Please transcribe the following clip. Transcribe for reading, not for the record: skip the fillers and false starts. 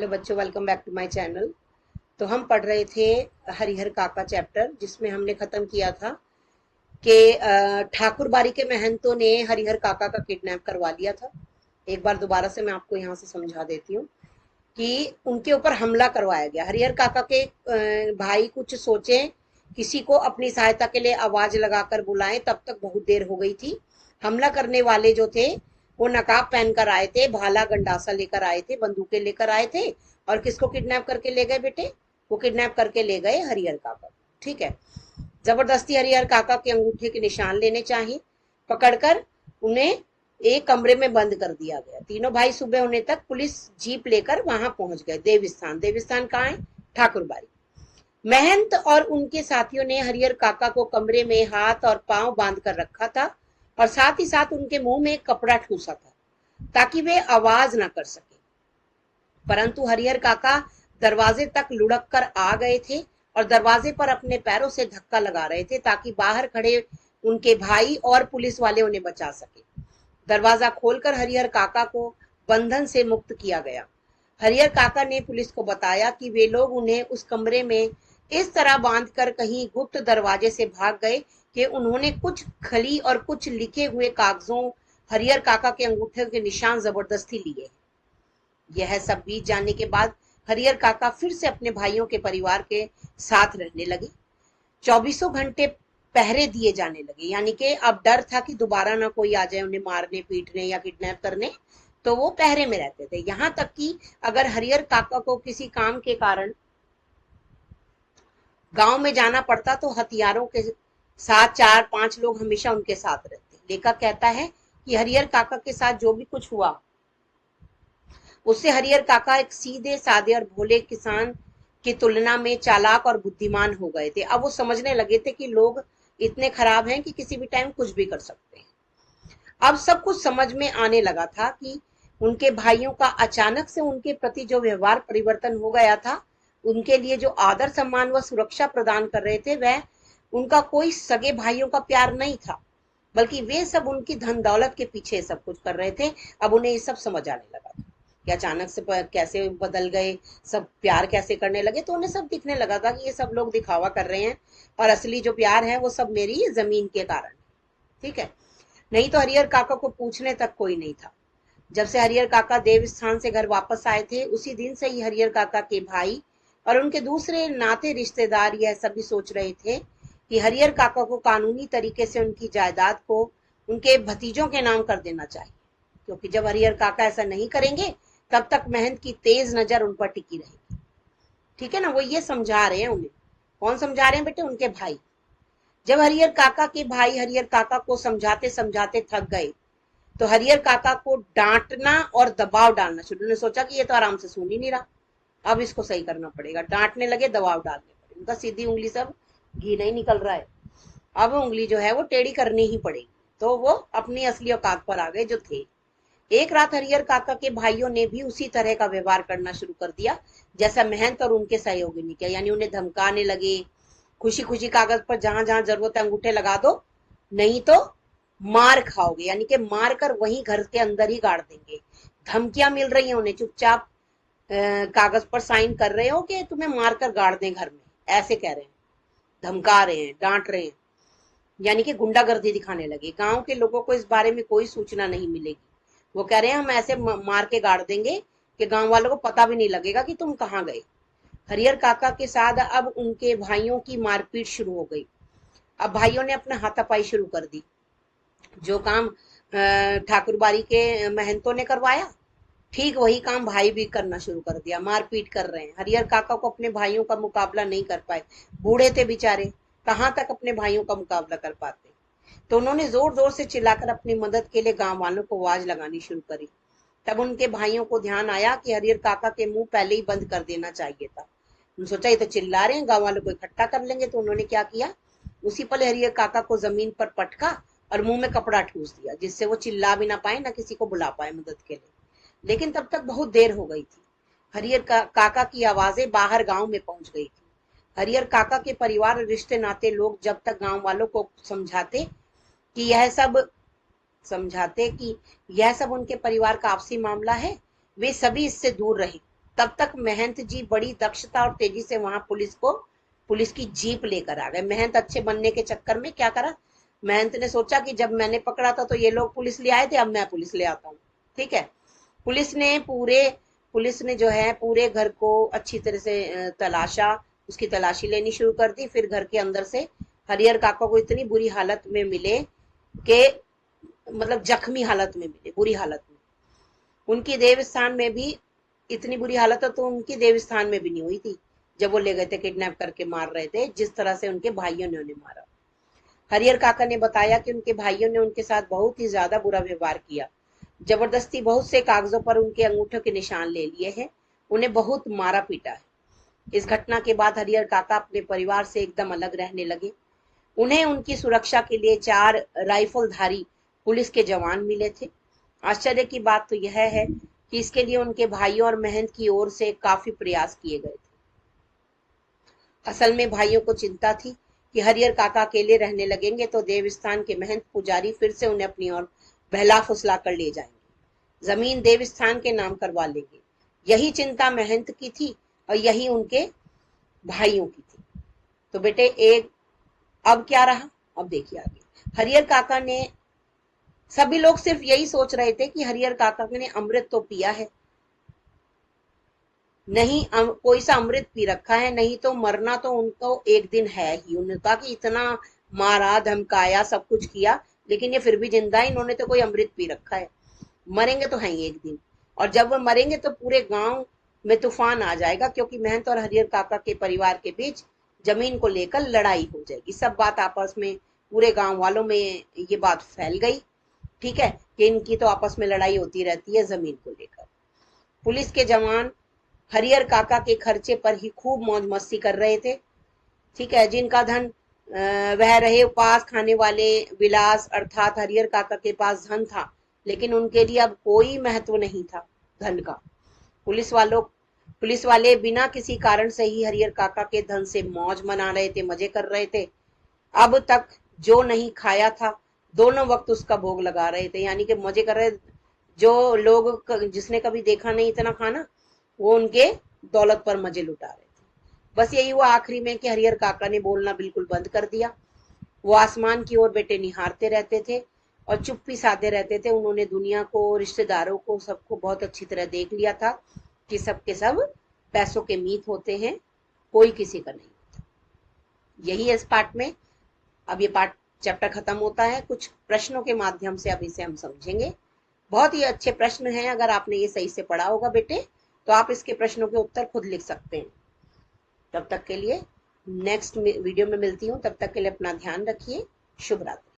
Hello बच्चों, welcome back to my channel. तो हम पढ़ रहे थे हरिहर काका चैप्टर, जिसमें हमने खत्म किया था कि ठाकुर बारी के महंतों ने हरिहर काका का किडनैप करवा लिया था। एक बार दोबारा से मैं आपको यहाँ से समझा देती हूँ कि उनके ऊपर हमला करवाया गया। हरिहर काका के भाई कुछ सोचे, किसी को अपनी सहायता के लिए आवाज लगाकर बुलाएं, तब तक बहुत देर हो गई थी। हमला करने वाले जो थे वो नकाब पहनकर आए थे, भाला गंडासा लेकर आए थे, बंदूकें लेकर आए थे। और किसको किडनैप करके ले गए बेटे? वो किडनैप करके ले गए हरिहर काका। ठीक है। जबरदस्ती हरिहर काका के अंगूठे के निशान लेने चाहिए, पकड़कर उन्हें एक कमरे में बंद कर दिया गया। तीनों भाई सुबह होने तक पुलिस जीप लेकर वहां पहुंच गए। देवस्थान, देवस्थान कहाँ है? ठाकुरबाड़ी। महंत और उनके साथियों ने हरिहर काका को कमरे में हाथ और पांव बांध कर रखा था और साथ ही साथ उनके मुंह में एक कपड़ा ठूसा था ताकि वे आवाज ना कर सके। परंतु हरिहर काका दरवाजे तक लुढ़क कर आ गए थे और दरवाजे पर अपने पैरों से धक्का लगा रहे थे ताकि बाहर खड़े उनके भाई और पुलिस वाले उन्हें बचा सके। दरवाजा खोलकर हरिहर काका को बंधन से मुक्त किया गया। हरिहर काका ने पुलिस को बताया कि वे लोग उन्हें उस कमरे में इस तरह बांधकर कहीं गुप्त दरवाजे से भाग गए कि उन्होंने कुछ खली और कुछ लिखे हुए कागजों, हरिहर काका के अंगूठे के निशान जबरदस्ती लिए। यह सब बीत जाने के बाद हरिहर काका फिर से अपने भाइयों के परिवार के साथ रहने लगे। चौबीसों घंटे पहरे दिए जाने लगे, यानी कि अब डर था कि दोबारा ना कोई आ जाए उन्हें मारने, पीटने या किडनैप करने। तो वो पहरे में रहते थे। यहाँ तक कि अगर हरिहर काका को किसी काम के कारण गांव में जाना पड़ता तो हथियारों के साथ 4-5 लोग हमेशा उनके साथ रहते। लेखक कहता है कि हरिहर काका के साथ जो भी कुछ हुआ उससे हरिहर काका एक सीधे साधे और भोले किसान की तुलना में चालाक और बुद्धिमान हो गए थे। अब वो समझने लगे थे कि लोग इतने खराब हैं कि किसी भी टाइम कुछ भी कर सकते हैं। अब सब कुछ समझ में आने लगा था कि उनके भाइयों का अचानक से उनके प्रति जो व्यवहार परिवर्तन हो गया था, उनके लिए जो आदर सम्मान व सुरक्षा प्रदान कर रहे थे, वह उनका कोई सगे भाइयों का प्यार नहीं था, बल्कि वे सब उनकी धन दौलत के पीछे सब कुछ कर रहे थे। अब उन्हें ये सब समझ आने लगा था कि अचानक से कैसे बदल गए, सब प्यार कैसे करने लगे। तो उन्हें सब दिखने लगा था कि ये सब लोग दिखावा कर रहे हैं और असली जो प्यार है वो सब मेरी जमीन के कारण। ठीक है। नहीं तो हरिहर काका को पूछने तक कोई नहीं था। जब से हरिहर काका देवस्थान से घर वापस आए थे, उसी दिन से ही हरिहर काका के भाई और उनके दूसरे नाते रिश्तेदार यह सभी सोच रहे थे कि हरिहर काका को कानूनी तरीके से उनकी जायदाद को उनके भतीजों के नाम कर देना चाहिए, क्योंकि जब हरिहर काका ऐसा नहीं करेंगे तब तक महंत की तेज नजर उन पर टिकी रहेगी। ठीक है ना? वो ये समझा रहे हैं उन्हें। कौन समझा रहे हैं बेटे? उनके भाई। जब हरिहर काका के भाई हरिहर काका को समझाते समझाते थक गए तो हरिहर काका को डांटना और दबाव डालना शुरू। उन्होंने सोचा कि ये तो आराम से सुन ही नहीं रहा, अब इसको सही करना पड़ेगा। डांटने लगे, दबाव डालने पड़े। उनका सीधी उंगली सब घी नहीं निकल रहा है, अब उंगली जो है वो टेढ़ी करनी ही पड़ेगी। तो वो अपनी असली औकात पर आ गए जो थे। एक रात हरिहर काका के भाइयों ने भी उसी तरह का व्यवहार करना शुरू कर दिया जैसा महंत और उनके सहयोगी ने किया, यानी उन्हें धमकाने लगे। खुशी खुशी कागज पर जहां जहां जरूरत है अंगूठे लगा दो, नहीं तो मार खाओगे, यानी कि मार कर वहीं घर के अंदर ही गाड़ देंगे। धमकियां मिल रही हैं उन्हें, चुपचाप कागज पर साइन कर रहे हो कि तुम्हें मार कर गाड़ दें घर में, ऐसे कह रहे हैं। धमका रहे हैं, डांट रहे हैं, यानी कि गुंडागर्दी दिखाने लगे। गांव के लोगों को इस बारे में कोई सूचना नहीं मिलेगी। वो कह रहे हैं हम ऐसे मार के गाड़ देंगे कि गांव वालों को पता भी नहीं लगेगा कि तुम कहाँ गए। हरिहर काका के साथ अब उनके भाइयों की मारपीट शुरू हो गई। अब भाइयों ने अपना हाथापाई शुरू कर दी। जो काम ठाकुरबाड़ी के महंतों ने करवाया, ठीक वही काम भाई भी करना शुरू कर दिया। मारपीट कर रहे हैं। हरिहर काका को अपने भाइयों का मुकाबला नहीं कर पाए, बूढ़े थे बेचारे, कहाँ तक अपने भाइयों का मुकाबला कर पाते। तो उन्होंने जोर जोर से चिल्लाकर अपनी मदद के लिए गांव वालों को आवाज लगानी शुरू करी। तब उनके भाइयों को ध्यान आया कि हरिहर काका के मुंह पहले ही बंद कर देना चाहिए था। उन्होंने सोचा ये तो चिल्ला रहे हैं, गांव वालों को इकट्ठा कर लेंगे। तो उन्होंने क्या किया, उसी पल हरिहर काका को जमीन पर पटका और मुंह में कपड़ा ठूस दिया, जिससे वो चिल्ला भी ना पाए, ना किसी को बुला पाए मदद के लिए। लेकिन तब तक बहुत देर हो गई थी। हरिहर काका की आवाजें बाहर गांव में पहुंच गई थी। हरिहर काका के परिवार और रिश्ते नाते लोग जब तक गांव वालों को कि यह सब समझाते कि यह सब उनके परिवार का आपसी मामला है, वे सभी इससे दूर रहे। तब तक महंत जी बड़ी दक्षता और तेजी से वहां पुलिस की जीप लेकर आ गए। महंत अच्छे बनने के चक्कर में क्या करा, महंत ने सोचा कि जब मैंने पकड़ा था तो ये लोग पुलिस ले आए थे, अब मैं पुलिस ले आता हूँ। ठीक है, पुलिस ने जो है पूरे घर को अच्छी तरह से तलाशा, उसकी तलाशी लेनी शुरू कर दी। फिर घर के अंदर से हरिहर काका को इतनी बुरी हालत में मिले कि मतलब जख्मी हालत में मिले, बुरी हालत में। उनकी देवस्थान में भी इतनी बुरी हालत है तो उनकी देवस्थान में भी नहीं हुई थी जब वो ले गए थे किडनैप करके मार रहे थे, जिस तरह से उनके भाइयों ने उन्हें मारा। हरिहर काका ने बताया कि उनके भाइयों ने उनके साथ बहुत ही ज्यादा बुरा व्यवहार किया, जबरदस्ती बहुत से कागजों पर उनके अंगूठों के निशान ले लिए हैं, उन्हें बहुत मारा पीटा है। इस घटना के बाद हरिहर काका अपने परिवार से एकदम अलग रहने लगे। उन्हें उनकी सुरक्षा के लिए 4 राइफलधारी पुलिस के जवान मिले थे। आश्चर्य की बात तो यह है कि इसके लिए उनके भाइयों और महंत की ओर से काफी प्रयास किए गए थे। असल में भाइयों को चिंता थी कि हरिहर काका अकेले रहने लगेंगे तो देवस्थान के महंत पुजारी फिर से उन्हें अपनी ओर बहला फुसला कर ले जाएंगे, जमीन देवस्थान के नाम करवा लेंगे। यही चिंता महंत की थी और यही उनके भाइयों की थी। तो बेटे अब क्या रहा, अब देखिए आगे। हरिहर काका ने, सभी लोग सिर्फ यही सोच रहे थे कि हरिहर काका ने अमृत तो पिया है, नहीं कोई सा अमृत पी रखा है, नहीं तो मरना तो उनको एक दिन है ही। उन्होंने कहा कि इतना मारा धमकाया सब कुछ किया लेकिन ये फिर भी जिंदा है, इन्होंने तो कोई अमृत पी रखा है, मरेंगे तो हैं एक दिन। और जब वो मरेंगे तो पूरे गांव में तूफान आ जाएगा, क्योंकि महंत और हरिहर काका के परिवार के बीच जमीन को लेकर लड़ाई हो जाएगी। सब बात आपस में पूरे गांव वालों में ये बात फैल गई, ठीक है, कि इनकी तो आपस में लड़ाई होती रहती है जमीन को लेकर। पुलिस के जवान हरिहर काका के खर्चे पर ही खूब मौज मस्ती कर रहे थे, ठीक है। जिनका धन वह रहे उपास खाने वाले विलास, अर्थात हरिहर काका के पास धन था लेकिन उनके लिए अब कोई महत्व नहीं था धन का। पुलिस वाले बिना किसी कारण से ही हरिहर काका के धन से मौज मना रहे थे, मजे कर रहे थे। अब तक जो नहीं खाया था दोनों वक्त उसका भोग लगा रहे थे, यानी कि मजे कर रहे। जो लोग जिसने कभी देखा नहीं इतना खाना, वो उनके दौलत पर मजे लुटा रहे थे। बस यही हुआ आखिरी में कि हरिहर काका ने बोलना बिल्कुल बंद कर दिया। वो आसमान की ओर बेटे निहारते रहते थे और चुप्पी साधे रहते थे। उन्होंने दुनिया को, रिश्तेदारों को, सबको बहुत अच्छी तरह देख लिया था कि सबके सब पैसों के मीत होते हैं, कोई किसी का नहीं होता। यही है इस पार्ट में। अब ये पार्ट चैप्टर खत्म होता है, कुछ प्रश्नों के माध्यम से अब इसे हम समझेंगे। बहुत ही अच्छे प्रश्न हैं, अगर आपने ये सही से पढ़ा होगा बेटे तो आप इसके प्रश्नों के उत्तर खुद लिख सकते हैं। तब तक के लिए नेक्स्ट वीडियो में मिलती हूँ, तब तक के लिए अपना ध्यान रखिए। शुभ रात्रि।